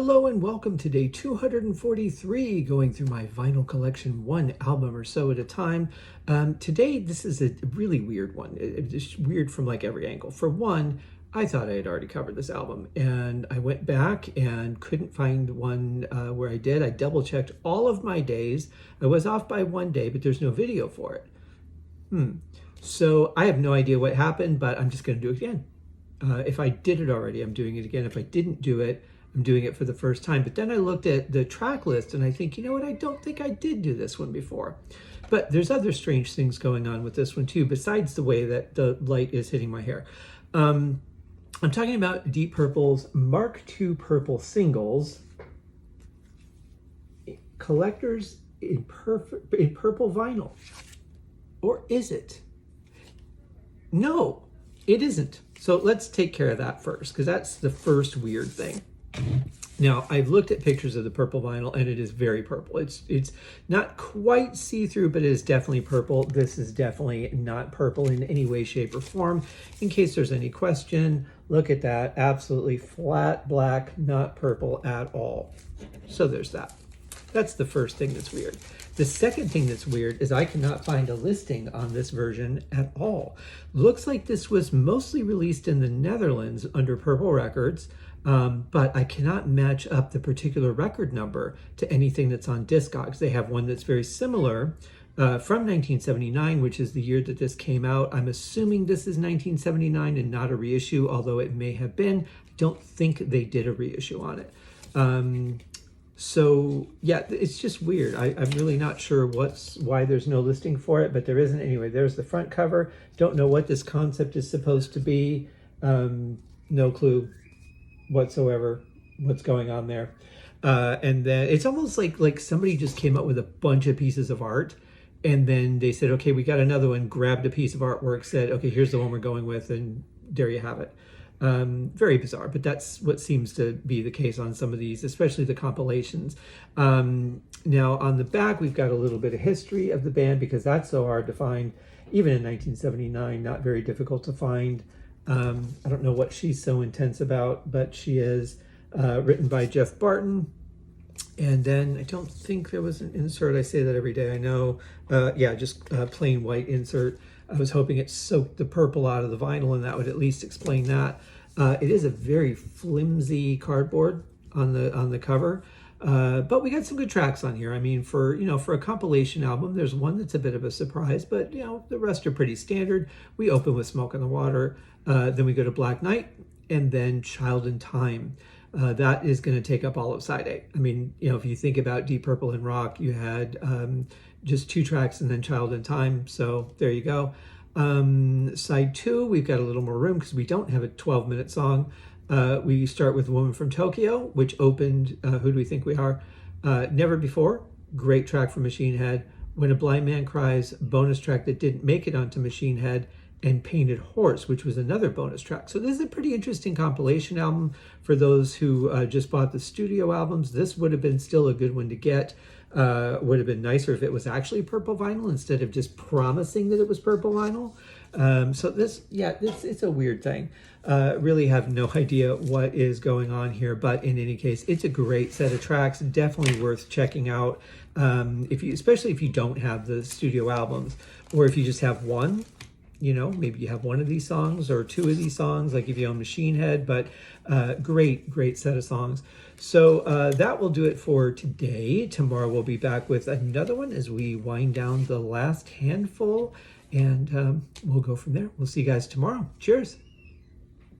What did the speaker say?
Hello and welcome to day 243, going through my vinyl collection, one album or so at a time. Today, this is a really weird one. It's weird from like every angle. For one, I thought I had already covered this album, and I went back and couldn't find one where I did. I double checked all of my days. I was off by one day, but there's no video for it. So I have no idea what happened, but I'm just going to do it again. If I did it already, I'm doing it again. If I didn't do it, I'm doing it for the first time. But then I looked at the track list and I think, you know what, I don't think I did do this one before. But there's other strange things going on with this one too, besides the way that the light is hitting my hair. I'm talking about Deep Purple's Mark II Purple Singles, collectors in purple vinyl. Or is it? No, it isn't. So let's take care of that first, because that's the first weird thing. Now, I've looked at pictures of the purple vinyl, and it is very purple. It's not quite see-through, but it is definitely purple. This is definitely not purple in any way, shape, or form. In case there's any question, look at that. Absolutely flat black, not purple at all. So there's that. That's the first thing that's weird. The second thing that's weird is I cannot find a listing on this version at all. Looks like this was mostly released in the Netherlands under Purple Records, but I cannot match up the particular record number to anything that's on Discogs. They have one that's very similar from 1979, which is the year that this came out. I'm assuming this is 1979 and not a reissue, although it may have been. I don't think they did a reissue on it. So yeah, it's just weird. I'm really not sure why there's no listing for it, but there isn't anyway. There's the front cover. Don't know what this concept is supposed to be. No clue whatsoever what's going on there. And then it's almost like somebody just came up with a bunch of pieces of art, and then they said, okay, we got another one, grabbed a piece of artwork, said, okay, here's the one we're going with, and there you have it. Very bizarre, but that's what seems to be the case on some of these, especially the compilations. Now on the back, we've got a little bit of history of the band, because that's so hard to find. Even in 1979, not very difficult to find. I don't know what she's so intense about, but she is written by Jeff Barton. And then I don't think there was an insert. I say that every day, I know. Yeah, just plain white insert. I was hoping it soaked the purple out of the vinyl, and that would at least explain that. It is a very flimsy cardboard on the cover, but we got some good tracks on here. I mean, for a compilation album, there's one that's a bit of a surprise, but the rest are pretty standard. We open with Smoke on the Water, then we go to Black Knight, and then Child in Time. That is going to take up all of side A. I mean, if you think about Deep Purple and rock, you had just 2 tracks and then Child in Time. So there you go. Side 2, we've got a little more room because we don't have a 12-minute song. We start with Woman from Tokyo, which opened Who Do We Think We Are? Never Before. Great track from Machine Head. When a Blind Man Cries, bonus track that didn't make it onto Machine Head. And Painted Horse, which was another bonus track. So this is a pretty interesting compilation album for those who just bought the studio albums. This would have been still a good one to get. Would have been nicer if it was actually purple vinyl instead of just promising that it was purple vinyl. So this it's a weird thing. Really have no idea what is going on here, but in any case, it's a great set of tracks. Definitely worth checking out. Especially if you don't have the studio albums, or if you just have one. Maybe you have one of these songs or 2 of these songs, like if you own Machine Head, but great set of songs. So that will do it for today. Tomorrow we'll be back with another one as we wind down the last handful, and we'll go from there. We'll see you guys tomorrow. Cheers.